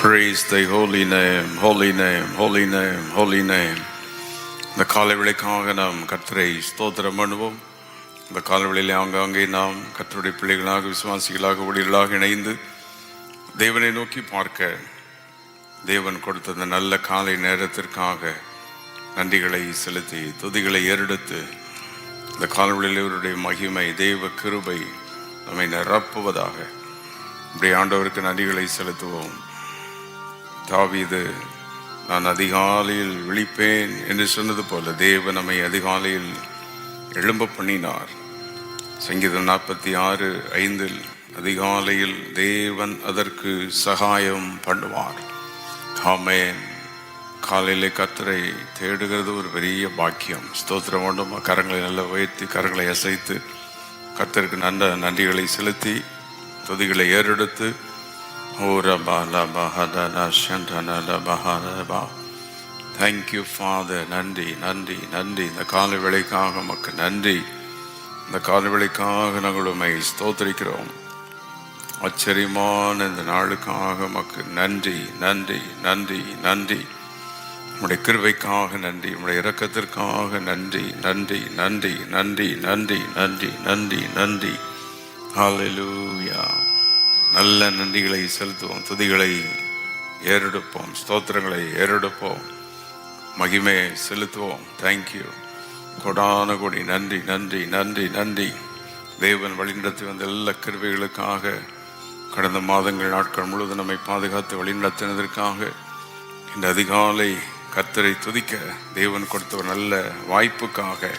Praise thy holy name, holy name, holy name, holy name. இந்த காலை வேளைக்காக நாம் கர்த்தரை ஸ்தோத்திரம் பண்ணுவோம். இந்த காலை வேளையிலே ஆங்காங்கே நாம் கர்த்தருடைய பிள்ளைகளாக, விசுவாசிகளாக, ஊழியர்களாக இணைந்து தேவனை நோக்கி பார்க்க தேவன் கொடுத்த அந்த நல்ல காலை நேரத்திற்காக நன்றிகளை செலுத்தி துதிகளை ஏறெடுத்து இந்த காலை வேளையிலே அவருடைய மகிமை, தேவ கிருபை நம்மை நிரப்புவதாக இப்படி ஆண்டவருக்கு நன்றிகளை செலுத்துவோம். தாவீது நான் அதிகாலையில் விழிப்பேன் என்று சொன்னது போல தேவன் நம்மை அதிகாலையில் எழும்ப பண்ணினார். சங்கீதம் 46:5 அதிகாலையில் தேவன் அதற்கு சகாயம் பண்ணுவார். ஆமென். காலையிலே கர்த்தரை தேடுகிறது ஒரு பெரிய பாக்கியம். ஸ்தோத்திரம் வேண்டும். கரங்களை நல்லா உயர்த்தி கரங்களை அசைத்து கர்த்தருக்கு நல்ல நன்றிகளை செலுத்தி துதிகளை ஏறெடுத்து தேங்க்யூ ஃபாதர். நன்றி நன்றி நன்றி. இந்த காலை வேளைக்காக நமக்கு நன்றி. இந்த காலை வேளைக்காக நாங்கள் உம்மை ஸ்தோத்திரிக்கிறோம். ஆச்சரியமான இந்த நாளுக்காக நமக்கு நன்றி நன்றி நன்றி நன்றி. உம்முடைய கிருபைக்காக நன்றி, உம்முடைய இரக்கத்திற்காக நன்றி நன்றி நன்றி நன்றி நன்றி நன்றி நன்றி நன்றி. ஹல்லேலூயா. நல்ல நன்றிகளை செலுத்துவோம், துதிகளை ஏறெடுப்போம், ஸ்தோத்திரங்களை ஏறெடுப்போம், மகிமையை செலுத்துவோம். தேங்க்யூ. கொடான கொடி நன்றி நன்றி நன்றி நன்றி. தேவன் வழிநடத்தி வந்த எல்லா கிருபைகளுக்காக, கடந்த மாதங்கள் நாட்கள் முழுவதும் நம்மை பாதுகாத்து வழிநடத்தினதற்காக, இந்த அதிகாலை கர்த்தரை துதிக்க தேவன் கொடுத்த ஒரு நல்ல வாய்ப்புக்காக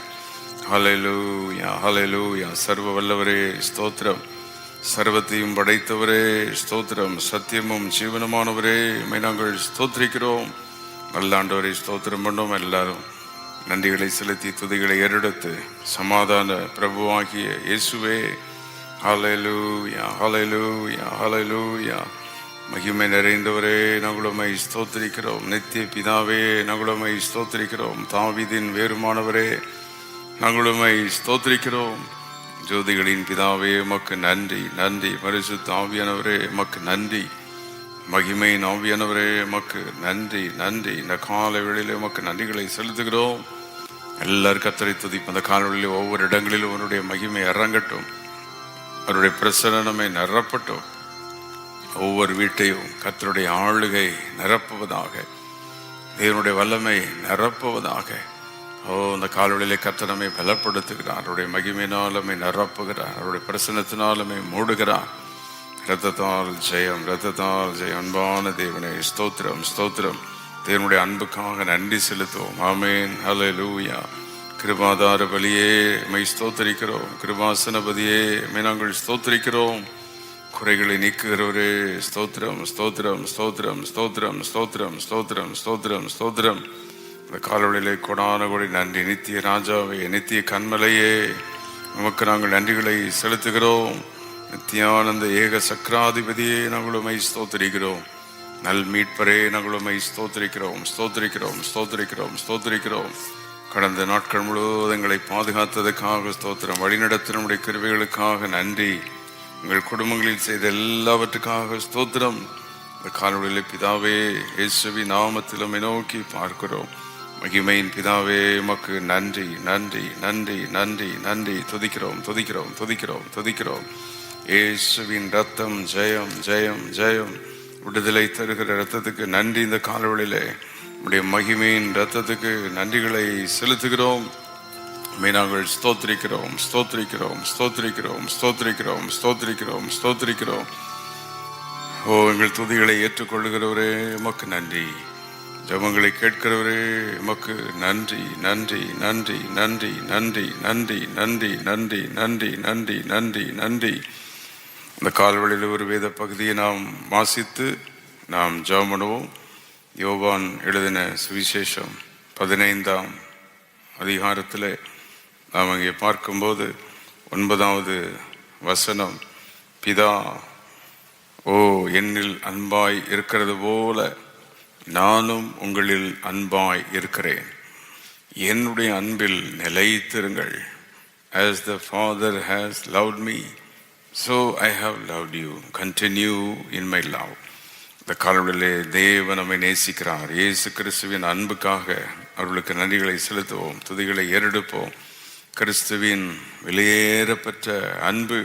ஹல்லேலூயா ஹல்லேலூயா. சர்வ வல்லவரே ஸ்தோத்திரம். சர்வத்தையும் படைத்தவரே ஸ்தோத்திரம். சத்தியமும் ஜீவனமானவரே உம்மை நாங்கள் ஸ்தோத்திரிக்கிறோம். நல்ல ஆண்டவரை ஸ்தோத்திரம் பண்ணோம். எல்லாரும் நன்றிகளை செலுத்தி துதிகளை ஏறெடுத்து சமாதான பிரபுவாகிய இயேசுவே ஹல்லேலூயா ஹல்லேலூயா ஹல்லேலூயா. மகிமை நிறைந்தவரே நாங்கள் உம்மை ஸ்தோத்திரிக்கிறோம். நித்திய பிதாவே நாங்கள் உம்மை ஸ்தோத்திரிக்கிறோம். தாவீதின் வேறுமானவரே நாங்கள் உம்மை ஸ்தோத்திரிக்கிறோம். ஜோதிகளின் பிதாவே உமக்கு நன்றி நன்றி. பரிசுத்த ஆவியானவரே உமக்கு நன்றி. மகிமையின் ஆவியானவரே உமக்கு நன்றி நன்றி. இந்த கால வேளையிலே உமக்கு நன்றிகளை செலுத்துகிறோம். எல்லாரும் கர்த்தரை துதிப்போம். அந்த கால வேளையிலே ஒவ்வொரு இடங்களிலும் அவருடைய மகிமை இறங்கட்டும், அவருடைய பிரசன்னமே நிரப்பட்டும். ஒவ்வொரு வீட்டையும் கர்த்தருடைய ஆளுகை நிரப்புவதாக, தேவனுடைய வல்லமை நிரப்புவதாக. இந்த காலவெளியிலே கர்த்தர் நம்மை பலப்படுத்துகிறார். அவருடைய மகிமையினால் நம்மை நிரப்புகிறார். அவருடைய பிரசன்னத்தினால் நம்மை மூடுகிறார். இரத்தத்தால் ஜெயம், இரத்தத்தால் ஜெயம். அன்பான தேவனே ஸ்தோத்திரம் ஸ்தோத்திரம். தேவனுடைய அன்புக்காக நன்றி செலுத்துவோம். ஆமென். ஹல்லேலூயா. கிருபாதார பலியே மை ஸ்தோத்திரிக்கிறோம். கிருபாசனபதியே மை நாங்கள் ஸ்தோத்திரிக்கிறோம். குறைகளை நீக்குகிறவரே ஸ்தோத்திரம் ஸ்தோத்திரம் ஸ்தோத்திரம் ஸ்தோத்திரம் ஸ்தோத்திரம் ஸ்தோத்திரம் ஸ்தோத்திரம் ஸ்தோத்திரம். இந்த காலவெளியிலே கொடான கொடி நன்றி. நித்திய ராஜாவே, நித்திய கண்மலையே நமக்கு நாங்கள் நன்றிகளை செலுத்துகிறோம். நித்தியானந்த ஏக சக்கராதிபதியே நாங்கள் உம்மை ஸ்தோத்திரிக்கிறோம். நல் மீட்பரே நாங்கள் உம்மை ஸ்தோத்திரிக்கிறோம் ஸ்தோத்திரிக்கிறோம் ஸ்தோத்திரிக்கிறோம் ஸ்தோத்திரிக்கிறோம். கடந்த நாட்கள் முழுவதும் எங்களை பாதுகாத்ததுக்காக ஸ்தோத்திரம். வழிநடத்த நம்முடைய கிருபைகளுக்காக நன்றி. எங்கள் குடும்பங்களில் செய்த எல்லாவற்றுக்காக ஸ்தோத்திரம். இந்த காலவெளியிலே பிதாவே இயேசுவின் நாமத்தில் உம்மை நோக்கி பார்க்கிறோம். மகிமையின் பிதாவே உமக்கு நன்றி நன்றி நன்றி நன்றி நன்றி. துதிக்கிறோம் துதிக்கிறோம் துதிக்கிறோம் துதிக்கிறோம். இயேசுவின் ரத்தம் ஜெயம் ஜெயம் ஜெயம். விடுதலை தருகிற ரத்தத்துக்கு நன்றி. இந்த காலவெளியிலே உம்முடைய மகிமையின் ரத்தத்துக்கு நன்றிகளை செலுத்துகிறோம். நாங்கள் ஸ்தோத்திரிக்கிறோம் ஸ்தோத்திரிக்கிறோம் ஸ்தோத்திரிக்கிறோம் ஸ்தோத்திரிக்கிறோம் ஸ்தோத்திரிக்கிறோம் ஸ்தோத்திரிக்கிறோம். எங்கள் துதிகளை ஏற்றுக்கொள்ளுகிறவரே உமக்கு நன்றி. ஜெபங்களை கேட்கிறவரே உமக்கு நன்றி நன்றி நன்றி நன்றி நன்றி நன்றி நன்றி நன்றி நன்றி நன்றி நன்றி நன்றி. இந்த கால்வழியில் ஒரு வேத பகுதியை நாம் வாசித்து நாம் ஜெபம் பண்ணுவோம். யோவான் எழுதின சுவிசேஷம் 15ஆம் அதிகாரத்தில் நாம் அங்கே பார்க்கும்போது 9வது வசனம், பிதா என்னில் அன்பாய் இருக்கிறது போல நானும் உங்களில் அன்பாய் இருக்கிறேன். என்னுடைய அன்பில் நிலைத்திருங்கள். As the Father has loved me, so I have loved you. Continue in my love. இந்த காலவெளியிலே தேவன் நம்மை நேசிக்கிறார். இயேசு கிறிஸ்துவின் அன்புக்காக அவர்களுக்கு நன்றிகளை செலுத்துவோம், துதிகளை ஏறெடுப்போம். கிறிஸ்துவின் வெளியேறப்பெற்ற அன்பு.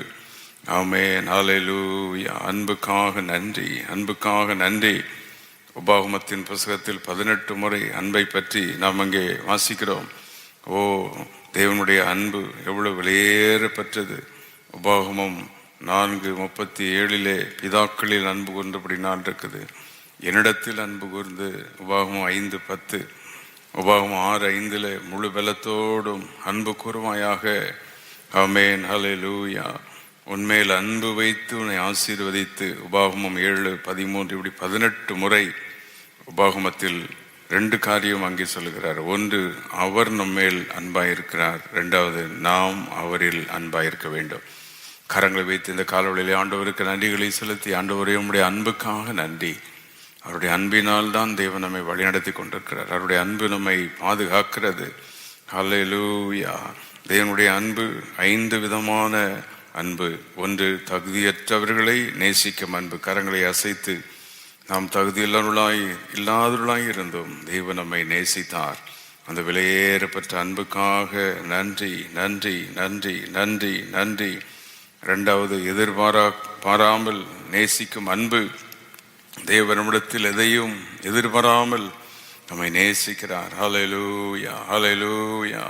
ஆமென், ஹல்லேலூயா. அன்புக்காக நன்றி, அன்புக்காக நன்றி. உபாகமத்தின் புத்தகத்தில் 18 முறை அன்பை பற்றி நாம் அங்கே வாசிக்கிறோம். ஓ, தேவனுடைய அன்பு எவ்வளவு வெளியேறப்பெற்றது. உபாகமம் 4:37 பிதாக்களில் அன்பு கூர்ந்தபடினால் இருக்குது. என்னிடத்தில் அன்பு கூர்ந்து. உபாகமம் 5:10, உபாகமம் 6:5 முழு பலத்தோடும் அன்பு கூர்வாயாக. ஆமென், ஹல்லேலூயா. உன்மேல் அன்பு வைத்து உன்னை ஆசீர்வதித்து. உபாகமம் 7:13 இப்படி 18 முறை உபாகமத்தில் 2 காரியம் அங்கே சொல்லுகிறார். ஒன்று, அவர் நம்மேல் அன்பாயிருக்கிறார். 2வது, நாம் அவரில் அன்பாயிருக்க வேண்டும். கரங்களை வைத்து இந்த காலவெளியிலே ஆண்டவருக்கு நன்றிகளை செலுத்தி, ஆண்டவரே உம்முடைய அன்புக்காக நன்றி. அவருடைய அன்பினால் தான் தேவன் நம்மை வழிநடத்தி கொண்டிருக்கிறார். அவருடைய அன்பு நம்மை பாதுகாக்கிறது. ஹல்லேலூயா. தேவனுடைய அன்பு 5 விதமான அன்பு. ஒன்று, தகுதியற்றவர்களை நேசிக்கும் அன்பு. கரங்களை அசைத்து, நாம் தகுதியில்லாதவர்களாய் இருந்தோம், தேவன் நம்மை நேசித்தார். அந்த விலையேறப்பட்ட அன்புக்காக நன்றி, நன்றி, நன்றி, நன்றி, நன்றி. 2வது, எதிர்பாராமல் நேசிக்கும் அன்பு. தேவனிடத்தில் எதையும் எதிர்பாராமல் நம்மை நேசிக்கிறார். ஹல்லேலூயா, ஹல்லேலூயா.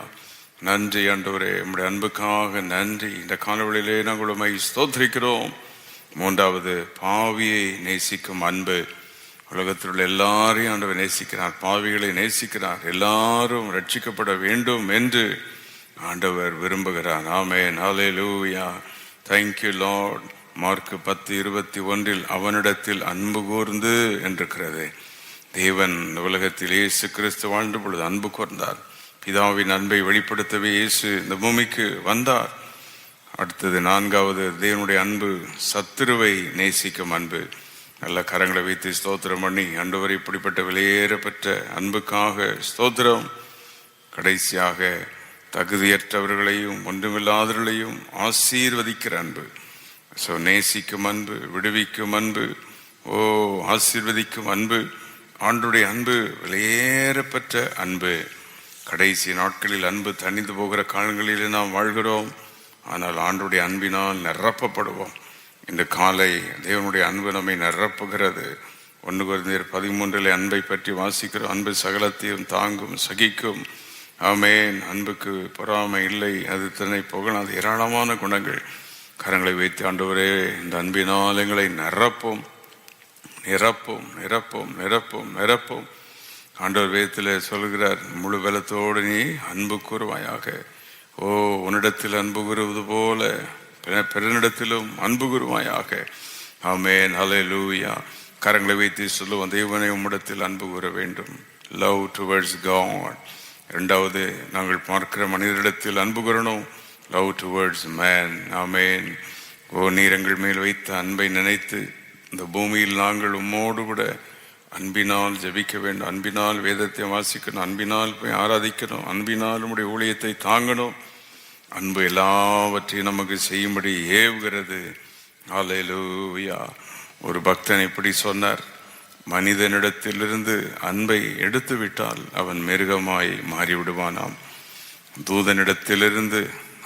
நன்றி ஆண்டவரே, நம்முடைய அன்புக்காக நன்றி. இந்த காலவெளியிலே நாங்கள் உம்மை ஸ்தோத்திரிக்கிறோம். 3வது, பாவியை நேசிக்கும் அன்பு. உலகத்தில் உள்ள எல்லாரையும் ஆண்டவர் நேசிக்கிறார், பாவிகளை நேசிக்கிறார். எல்லாரும் ரட்சிக்கப்பட வேண்டும் என்று ஆண்டவர் விரும்புகிறார். ஆமென், ஹல்லேலூயா. Thank you Lord. மார்க் 10:21 அவனிடத்தில் அன்பு கூர்ந்து என்றிருக்கிறது. தேவன் உலகத்தில் இயேசு கிறிஸ்து வாழ்ந்த பொழுது அன்பு கூர்ந்தார். பிதாவின் அன்பை வெளிப்படுத்தவே இயேசு இந்த பூமிக்கு வந்தார். அடுத்தது 4வது, தேவனுடைய அன்பு சத்துருவை நேசிக்கும் அன்பு. நல்ல கரங்களை வைத்து ஸ்தோத்திரம் பண்ணி, ஆண்டவர் இப்படிப்பட்ட வெளியேறப்பெற்ற அன்புக்காக ஸ்தோத்திரம். கடைசியாக, தகுதியற்றவர்களையும் ஒன்றுமில்லாதவர்களையும் ஆசீர்வதிக்கிற அன்பு. ஸோ நேசிக்கும் அன்பு, விடுவிக்கும் அன்பு, ஆசீர்வதிக்கும் அன்பு. ஆண்டுடைய அன்பு வெளியேறப்பெற்ற அன்பு. கடைசி நாட்களில் அன்பு தணிந்து போகிற காலங்களிலே நாம் வாழ்கிறோம். ஆனால் ஆண்டுடைய அன்பினால் நிரப்பப்படுவோம். இந்த காலை தேவனுடைய அன்பு நம்மை நிரப்புகிறது. 1 கொரிந்தியர் 13 அன்பை பற்றி வாசிக்கிறோம். அன்பு சகலத்தையும் தாங்கும், சகிக்கும். ஆமென். அன்புக்கு பொறாமை இல்லை, அது தன்னை புகழாது. ஏராளமான குணங்கள். கரங்களை வைத்து, ஆண்டவரே இந்த அன்பினால் எங்களை நிரப்பும், நிரப்பும், நிரப்பும், நிரப்பும், நிரப்பும். ஆண்டவர் வேதத்தில் சொல்கிறார், முழு பலத்தோடு நீ அன்பு கூறுவாயாக. உன்னிடத்தில் அன்பு கூறுவது போல பிறனிடத்திலும் அன்பு கூறுவாயாக. ஆமென், ஹல்லேலூயா. கரங்களை வைத்து சொல்லுவோம், தேவனை உம்மிடத்தில் அன்பு கூற வேண்டும். Love towards God. 2வது, நாங்கள் பார்க்கிற மனிதரிடத்தில் அன்பு கூறணும். Love towards man. ஆமென். நீர் எங்கள் மேல் வைத்த அன்பை நினைத்து இந்த பூமியில் நாங்கள் உம்மோடு கூட அன்பினால் ஜெபிக்க வேண்டும். அன்பினால் வேதத்தை வாசிக்கணும், அன்பினால் போய் ஆராதிக்கணும், அன்பினால் உம்முடைய ஊழியத்தை தாங்கணும். அன்பு எல்லாவற்றையும் நமக்கு செய்யும்படி ஏவுகிறது. ஹல்லேலூயா. ஒரு பக்தன் இப்படி சொன்னார், மனிதனிடத்திலிருந்து அன்பை எடுத்து விட்டால் அவன் மிருகமாய் மாறிவிடுவானாம். தூதனிடத்திலிருந்து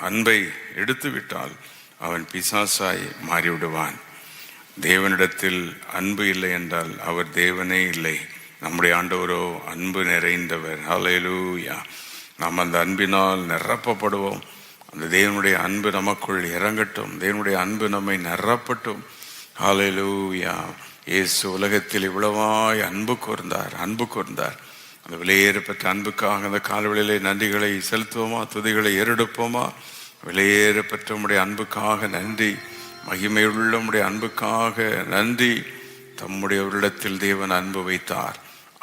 அன்பை எடுத்து விட்டால் அவன் பிசாசாய் மாறிவிடுவான். தேவனிடத்தில் அன்பு இல்லை என்றால் அவர் தேவனே இல்லை. நம்முடைய ஆண்டவரோ அன்பு நிறைந்தவர். ஹல்லேலூயா. நாம் அந்த அன்பினால் நிரப்பப்படுவோம். அந்த தேவனுடைய அன்பு நமக்குள் இறங்கட்டும். தேவனுடைய அன்பு நம்மை நிரப்பட்டும். ஹல்லேலூயா. இயேசு உலகத்தில் இவ்வளவாய் அன்பு கூர்ந்தார், அன்பு கூர்ந்தார். அந்த விலையேறப்பட்ட அன்புக்காக அந்த காலவெளியிலே நன்றிகளை செலுத்துவோமா, துதிகளை ஏறெடுப்போமா? விலையேறப்பட்ட உம்முடைய அன்புக்காக நன்றி. மகிமையுள்ள உம்முடைய அன்புக்காக நன்றி. தம்முடையவரிடத்தில் தேவன் அன்பு வைத்தார்,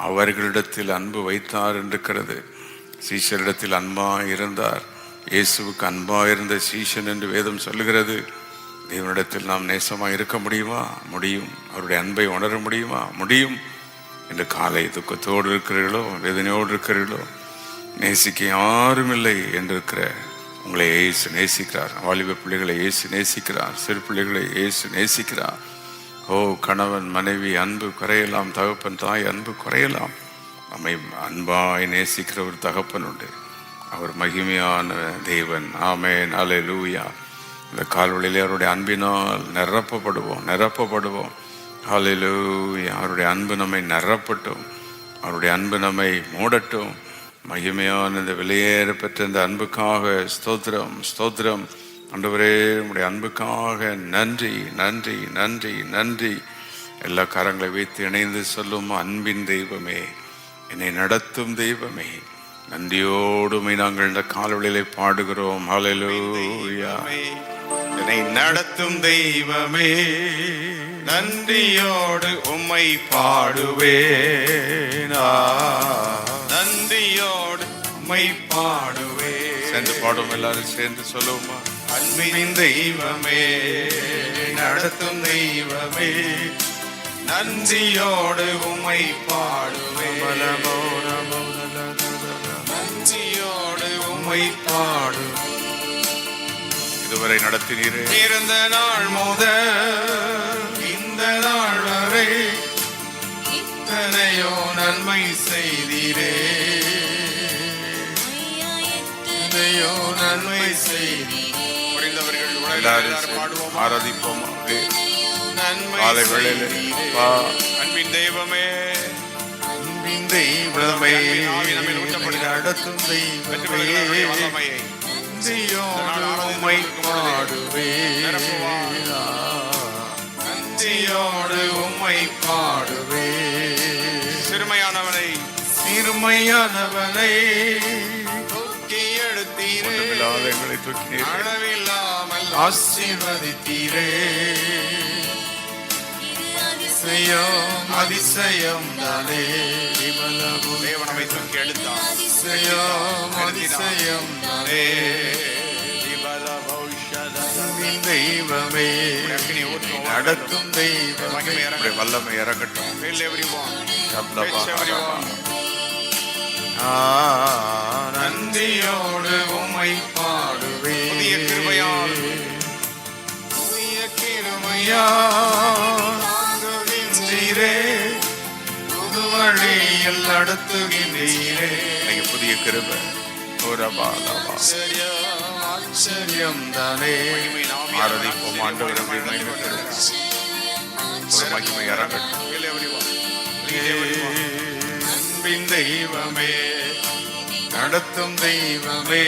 அவர்களிடத்தில் அன்பு வைத்தார் என்றிருக்கிறது. சீஷரிடத்தில் அன்பா இருந்தார். இயேசுவுக்கு அன்பா இருந்த சீஷன் என்று வேதம் சொல்லுகிறது. தேவனிடத்தில் நாம் நேசமாக இருக்க முடியுமா? முடியும். அவருடைய அன்பை உணர முடியுமா? முடியும். இந்த காலை துக்கத்தோடு இருக்கிறீர்களோ, வேதனையோடு இருக்கிறீர்களோ, நேசிக்க யாரும் இல்லை என்றிருக்கிற உங்களை இயேசு நேசிக்கிறார். வாலிப பிள்ளைகளை இயேசு நேசிக்கிறார். சிறு பிள்ளைகளை இயேசு நேசிக்கிறார். கணவன் மனைவி அன்பு குறையலாம், தகப்பன் தாய் அன்பு குறையலாம். நம்மை அன்பாய் நேசிக்கிற ஒரு தகப்பன் உண்டு. அவர் மகிமையான தேவன். ஆமென், அல்லேலூயா. இந்த கால்வழியிலே அவருடைய அன்பினால் நிரப்பப்படுவோம். அல்லேலூயா. அவருடைய அன்பு நம்மை நிரப்பட்டும், அவருடைய அன்பு நம்மை மூடட்டும். மகிமையான இந்த வெளியேற பெற்ற இந்த அன்புக்காக ஸ்தோத்திரம். ஆண்டவரே, உம்முடைய அன்புக்காக நன்றி. எல்லா கரங்களை வைத்து இணைந்து சொல்லும் அன்பின் தெய்வமே, என்னை நடத்தும் தெய்வமே, நன்றியோடுமை நாங்கள் இந்த காலவெளியிலே பாடுகிறோம். ஹல்லேலூயா. என்னை நடத்தும் தெய்வமே, நன்றியோடு உம்மை பாடுவேன். நன்றியோடு உம்மை பாடுவேன். சேர்ந்து பாடுவோம், எல்லாரும் சேர்ந்து சொல்லுவோமா? அன்பின் தெய்வமே, நடத்தும் தெய்வமே, நன்றியோடு உம்மை பாடுவேன். நன்றியோடு உம்மை பாடுவேன். இதுவரை நடத்தினீரே, இருந்த நாள் முதல் இந்த நாள் வரை இத்தனையோ நன்மை செய்தீரே, இத்தனையோ நன்மை செய்தீரே. ஆராதிப்போம். காலை வேளையிலே அன்பின் தெய்வமே, அன்பின் தெய்வமே, நடத்தும் தெய்வமே, உம்மை பாடுவேன். நன்றியோடு உம்மை பாடுவேன். சிறுமையானவனை தூக்கி எடுத்தீரே, எங்களை தூக்கி அளவில்லாமல் ஆசீர்வதித்தீரே. அதிசயம் தானே, தேவனை தூக்கி எடுத்தான். அதிசயம் தானே, தெய்வமே, நடத்தும் தெய்வமே, வல்லமை இறங்கட்டும். நன்றியோடு உம்மை பாடுவேன். புதிய கிருபையால் புது வழியில் நடத்துகின்றீரே. புதிய கிருபை, ஆச்சரியம் தானே. ஆராதிப்போம் ஆண்டவரை. மகிமை இறங்கட்டும். அன்பின் தெய்வமே, நடத்தும் தெய்வமே,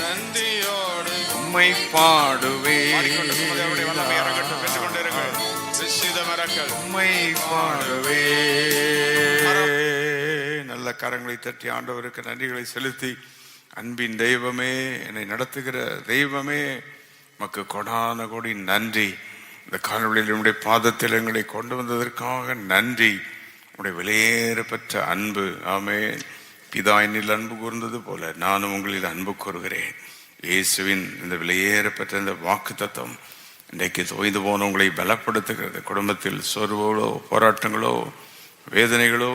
நன்றியோடு உம்மை பாடுவேன். உம்மை பாடுவேன். நல்ல கரங்களை தட்டி ஆண்டவருக்கு நன்றிகளை செலுத்தி, அன்பின் தெய்வமே, என்னை நடத்துகிற தெய்வமே, மக்கு கொடான கோடி நன்றி. இந்த காலவெளியில் என்னுடைய பாதத்தில் எங்களை கொண்டு வந்ததற்காக நன்றி. உடைய வெளியேற பெற்ற அன்பு. ஆமென். பிதா என்னில் அன்பு கூர்ந்தது போல நானும் உங்களில் அன்பு கூறுகிறேன். இயேசுவின் இந்த வெளியேற பெற்ற இந்த வாக்கு தத்துவம் இன்றைக்கு தோய்ந்து போன உங்களை பலப்படுத்துகிறது. குடும்பத்தில் சோர்வுகளோ, போராட்டங்களோ, வேதனைகளோ,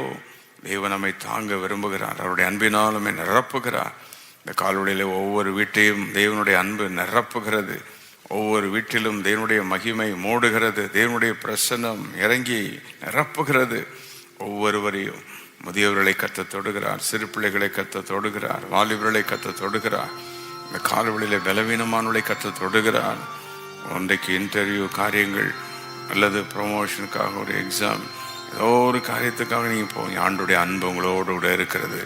தேவன் நம்மை தாங்க விரும்புகிறார். அவருடைய அன்பினால் நம்மை நிரப்புகிறார். இந்த கால்வழியில் ஒவ்வொரு வீட்டையும் தேவனுடைய அன்பு நிரப்புகிறது. ஒவ்வொரு வீட்டிலும் தேவனுடைய மகிமை மூடுகிறது. தேவனுடைய பிரசன்னம் இறங்கி நிரப்புகிறது. ஒவ்வொருவரையும் முதியவர்களை கத்த தொடுகிறார், சிறு பிள்ளைகளை கத்த தொடுகிறார், வாலிபர்களை கத்த தொடுகிறார். இந்த கால்வழியில் பலவீனமானவர்களை கத்த தொடுகிறார். ஒன்றைக்கு இன்டர்வியூ காரியங்கள் அல்லது ப்ரொமோஷனுக்காக ஒரு எக்ஸாம், ஏதோ ஒரு காரியத்துக்காக நீங்கள் போங்க. ஆண்டுடைய அன்பு உங்களோடு கூட இருக்கிறது.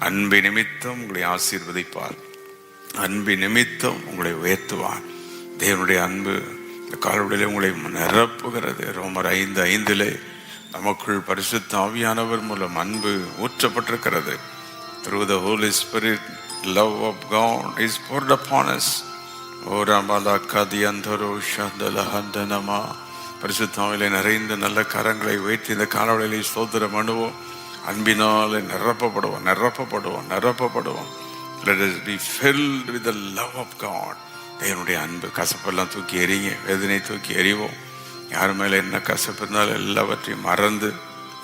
அன்பு நிமித்தம் உங்களை ஆசீர்வதிப்பார், அன்பு நிமித்தம் உங்களை உயர்த்துவார். தேவனுடைய அன்பு இந்த காலவெளியிலே உங்களை நிரப்புகிறது. ரோமர் 5:5 நமக்குள் பரிசுத்த ஆவியானவர் மூலம் அன்பு ஊற்றப்பட்டிருக்கிறது. Through the Holy Spirit, love of God is poured upon us. பரிசுத்தாவிலே நிறைந்த நல்ல கரங்களை வைத்து இந்த காலவெளியிலே ஸ்தோத்திரம் பண்ணுவோம். அன்பினாலே நிரப்பப்படுவோம். Let us be filled with the love of God. தேவனுடைய அன்பு. கசப்பெல்லாம் தூக்கி எறிங்க, வேதனை தூக்கி எறிவோம். யார் மேலே என்ன கசப்பு இருந்தாலும் எல்லாவற்றையும் மறந்து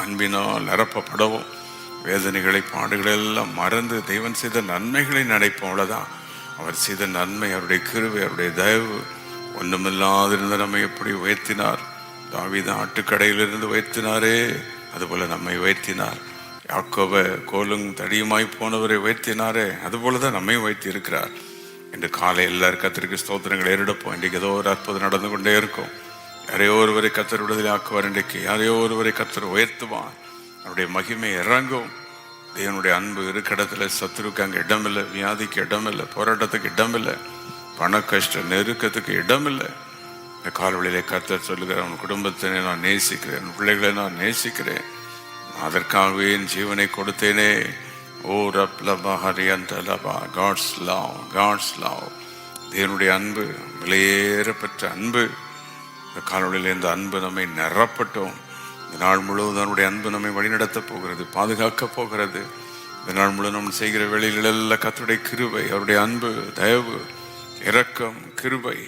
அன்பினால் நிரப்பப்படவும், வேதனைகளை பாடுகளை எல்லாம் மறந்து தேவன் செய்த நன்மைகளை நினைப்போம். அவ்வளோதான். அவர் செய்த நன்மை, அவருடைய கிருபை, அவருடைய தயவு. ஒன்றுமில்லாதிருந்த நம்மை எப்படி உயர்த்தினார், தாவீது ஆட்டுக்கடையிலிருந்து உயர்த்தினாரே, அதுபோல நம்மை உயர்த்தினார். யாக்கோபை கோலும் தடியுமாய் போனவரை உயர்த்தினாரே, அதுபோலதான் நம்மையும் உயர்த்தி இருக்கிறார். இன்று காலை எல்லாரும் கர்த்தருக்கு ஸ்தோத்திரங்களை ஏறெடுப்போம். இன்றைக்கு ஏதோ ஒரு அற்புதம் நடந்து கொண்டே இருக்கும். யாரையோ ஒருவரை கர்த்தர் விடுதலை ஆக்குவார். இன்றைக்கு யாரையோ ஒருவரை கர்த்தர் உயர்த்துவான். அவருடைய மகிமை இறங்கும். தேவனுடைய அன்பு இருக்கிற இடத்துல சத்துருக்கு அங்கே இடமில்லை, வியாதிக்கு இடமில்லை, போராட்டத்துக்கு இடமில்லை, பண கஷ்ட நெருக்கத்துக்கு இடமில்லை. இந்த கால்வழியிலே கர்த்தர் சொல்லுகிறேன், உன் குடும்பத்தினை நான் நேசிக்கிறேன், உன் பிள்ளைகளை நான் நேசிக்கிறேன், அதற்காகவே என் ஜீவனை கொடுத்தேனே. ஓ ரப்லபா ஹரியந்தலபா. God's love, God's love. தேவனுடைய அன்பு, விலையேறப்பெற்ற அன்பு. இந்த காலவழியில் இந்த அன்பு நம்மை நிரப்பட்டோம். இந்த நாள் முழுவதும் அவருடைய அன்பு நம்மை வழிநடத்த போகிறது, பாதுகாக்க போகிறது. இந்த நாள் முழுவதும் நம்ம செய்கிற வேளையிலெல்லாம் கர்த்தருடைய கிருபை, அவருடைய அன்பு, தயவு, இரக்கம், கிருபை.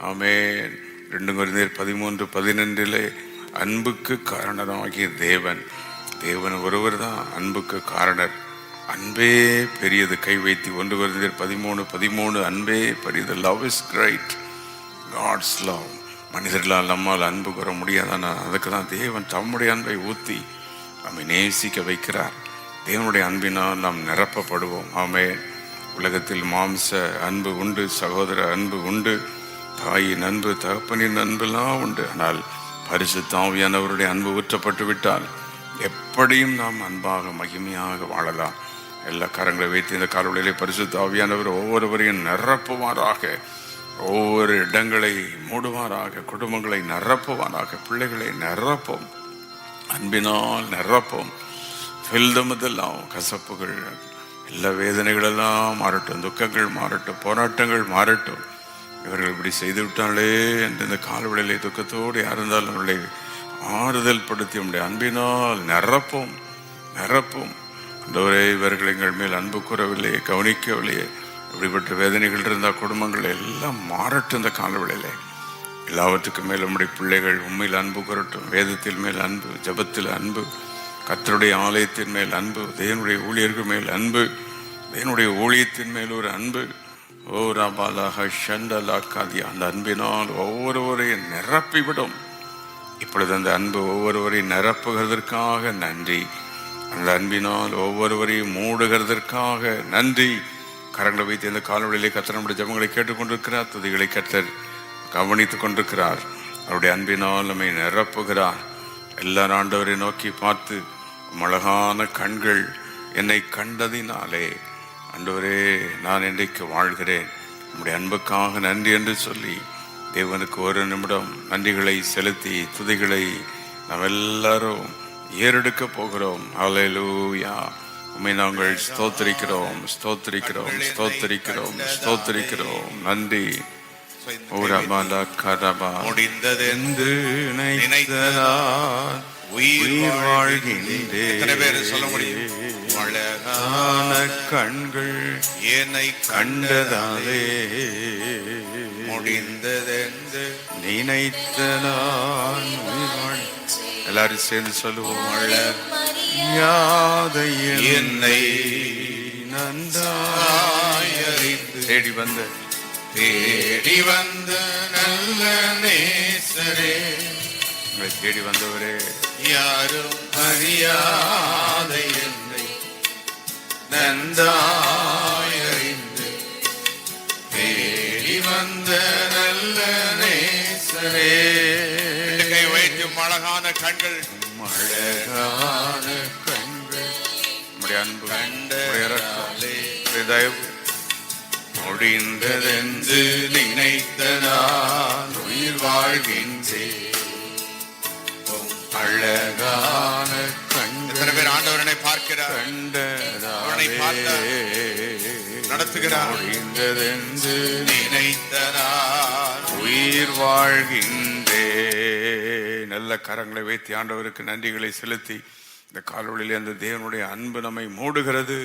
ஆமென். 2 கொரிந்தியர் 13:12 அன்புக்கு காரணமாகிய தேவன் ஒருவர் தான் அன்புக்கு காரணர். அன்பே பெரியது. கை வைத்து 1 கொரிந்தியர் 13:13 அன்பே பெரியது. Love is great, God's love. மனிதர்களால் நம்மால் அன்பு பெற முடியாதானா? அதுக்கு தான் தேவன் தம்முடைய அன்பை ஊற்றி நம்மை நேசிக்க வைக்கிறார். தேவனுடைய அன்பினால் நாம் நிரப்பப்படுவோம். ஆமென். உலகத்தில் மாம்ச அன்பு உண்டு, சகோதர அன்பு உண்டு, தாயின் அன்பு, தகப்பனின் அன்பெல்லாம் உண்டு. ஆனால் பரிசுத்த ஆவியானவருடைய அன்பு ஊற்றப்பட்டு விட்டால் எப்படியும் நாம் அன்பாக மகிமையாக வாழலாம். எல்லா கரங்களை வைத்து இந்த காலவழியிலே பரிசுத்த ஆவியானவர் ஒவ்வொருவரையும் நிரப்புவாராக, ஒவ்வொரு இடங்களை மூடுவாராக, குடும்பங்களை நிரப்புவாராக, பிள்ளைகளை நிரப்பும், அன்பினால் நிரப்பும். ஃபில்தமுதெல்லாம் கசப்புகள், எல்லா வேதனைகளெல்லாம் மாறட்டும், துக்கங்கள் மாறட்டும், போராட்டங்கள் மாறட்டும். இவர்கள் இப்படி செய்து விட்டாலே என்று இந்த காலவழியிலே துக்கத்தோடு யார் இருந்தாலும் அவர்களை ஆறுதல் படுத்தி நம்முடைய அன்பினால் நிரப்பும், நிரப்பும். அந்தவரே இவர்கள் எங்கள் மேல் அன்பு கூறவில்லையே, கவனிக்கவில்லையே, இப்படிப்பட்ட வேதனைகள் இருந்தால் குடும்பங்கள் எல்லாம் மாறட்டும். இந்த காலவழியிலே எல்லாவற்றுக்கும் மேல் நம்முடைய பிள்ளைகள் உண்மையில் அன்பு கூறட்டும். வேதத்தின் மேல் அன்பு, ஜபத்தில் அன்பு, கர்த்தருடைய ஆலயத்தின் மேல் அன்பு, தேவனுடைய ஊழியர்கள் மேல் அன்பு, தேவனுடைய ஊழியத்தின் மேல் ஒரு அன்பு. ஓ ராபாலாக ஷண்டலாக்காதி. அந்த அன்பினால் ஒவ்வொருவரையும் நிரப்பிவிடும். இப்பொழுது அந்த அன்பு ஒவ்வொருவரையும் நிரப்புகிறதற்காக நன்றி. அந்த அன்பினால் ஒவ்வொருவரையும் மூடுகிறதற்காக நன்றி. கரங்களை வைத்து இந்த காலவழியிலே கர்த்தர் நம்முடைய ஜெபங்களை கேட்டுக்கொண்டிருக்கிறார், துதிகளை கர்த்தர் கவனித்துக் கொண்டிருக்கிறார். அவருடைய அன்பினால் நம்மை நிரப்புகிறார். எல்லாரும் ஆண்டவரை நோக்கி பார்த்து, அழகான கண்கள் என்னை கண்டதினாலே ஆண்டவரே நான் இன்றைக்கு வாழ்கிறேன், நம்முடைய அன்புக்காக நன்றி என்று சொல்லி தேவனுக்கு ஒரு நிமிடம் நன்றிகளை செலுத்தி துதிகளை நாம் எல்லாரும் ஏறெடுக்க போகிறோம். ஹல்லேலூயா. உம்மை நாங்கள் ஸ்தோத்திரிக்கிறோம், ஸ்தோத்திரிக்கிறோம், ஸ்தோத்திரிக்கிறோம், ஸ்தோத்திரிக்கிறோம். நன்றி. முடிந்ததென்று நினைத்ததால் உயிர் வாழ்கின்றேன். சொல்ல முடியும். அழகான கண்கள் என்னை கண்டதாலே முடிந்ததென்று நினைத்ததால் உயிர் வாழ். எல்லாரும் சேர்ந்து சொல்லுவோம். அழகாத என்னை நன்றாய் அறிந்து தேடி வந்த நல்ல நேசரே, உங்களை தேடி வந்தவரே, யாரும் அறியாத என்னை நன்றாய் அறிந்து தேடி வந்த நல்ல நேசரே. கை வைக்கும் அழகான கண்கள், அழகான கண்கள், நம்முடைய அன்பு கண்டாலே தயவு முடிந்ததென்று நினைத்த நான் உயிர் வாழ்கின்றேன். அழகான கண்கள். பேர் ஆண்டவரனை பார்க்கிறார், அவனை பார்த்தார், நடத்துகிறார். முடிந்ததென்று நினைத்த நான் உயிர் வாழ்கின்றேன். நல்ல கரங்களை வைத்து ஆண்டவருக்கு நன்றிகளை செலுத்தி இந்த காலவழியிலே அந்த தேவனுடைய அன்பு நம்மை மூடுகிறது,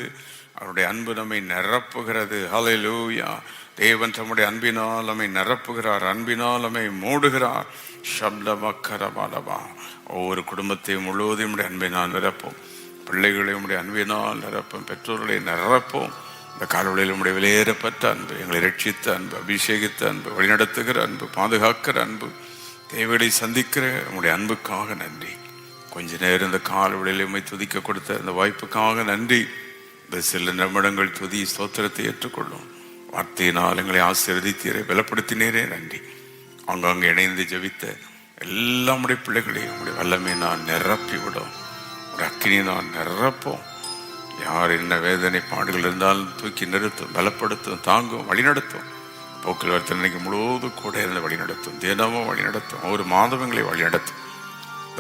அவருடைய அன்பு நம்மை நிரப்புகிறது. ஹல்லேலூயா. தேவன் தம்முடைய அன்பினால் நம்மை நிரப்புகிறார், அன்பினால் நம்மை மூடுகிறார். சப்தமக்கரபாலபா. ஒவ்வொரு குடும்பத்தையும் முழுவதும் உடைய அன்பினால் நிரப்பும், பிள்ளைகளையும் உடைய அன்பினால் நிரப்பும், பெற்றோர்களை நிரப்பும். இந்த காலவழியில் உடைய விலையேறப்பட்ட அன்பு, எங்களை ரட்சித்த அன்பு, அபிஷேகித்த அன்பு, வழிநடத்துகிற அன்பு, பாதுகாக்கிற அன்பு, தேவைகளை சந்திக்கிற உங்களுடைய அன்புக்காக நன்றி. கொஞ்ச நேரம் இந்த கால விடையில உம்மை துதிக்க கொடுத்த அந்த வாய்ப்புக்காக நன்றி. இந்த சில நிமிடங்கள் துதி ஸ்தோத்திரத்தை ஏற்றுக்கொள்ளும். வார்த்தையினால் எங்களை ஆசீர்வதித்தீரே, பலப்படுத்தினீரே, நன்றி. அங்கங்கே இணைந்து ஜெபித்த எல்லா உடைய பிள்ளைகளையும் உடைய வல்லமை நான் நிரப்பி விடும். உடைய அக்கினியை நான் நிரப்போம். யார் என்ன வேதனை பாடுகள் இருந்தாலும் தூக்கி நிறுத்தும், பலப்படுத்தும், தாங்கும், வழிநடத்தும். போக்கில் வர்த்தனைக்கு முழுவதும் கூட இருந்து வழிநடத்தும், தினமும் வழிநடத்தும், ஒரு மாதம் எங்களை வழிநடத்தும்.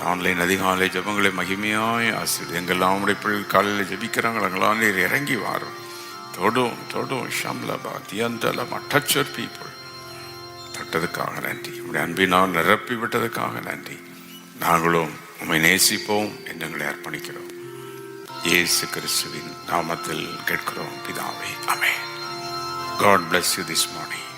ஆன்லைன் அதிகாலை ஜபங்களை மகிமையாய் ஆசிரியர் எங்கெல்லாம் உடைய பிள்ளைகள் காலையில் ஜபிக்கிறாங்க அங்கெல்லாம் நீர் இறங்கி வாரும். தொடும் ஷம்லபா தியந்தலமா டச் யுவர் பீப்புள். தொட்டதுக்காக நன்றி. உடைய அன்பினால் நிரப்பி விட்டதுக்காக நன்றி. நாங்களும் உம்மை நேசிப்போம் என்று எங்களை அர்ப்பணிக்கிறோம். இயேசு கிறிஸ்துவின் நாமத்தில் கேட்கிறோம் பிதாவே, ஆமென். God bless you this morning.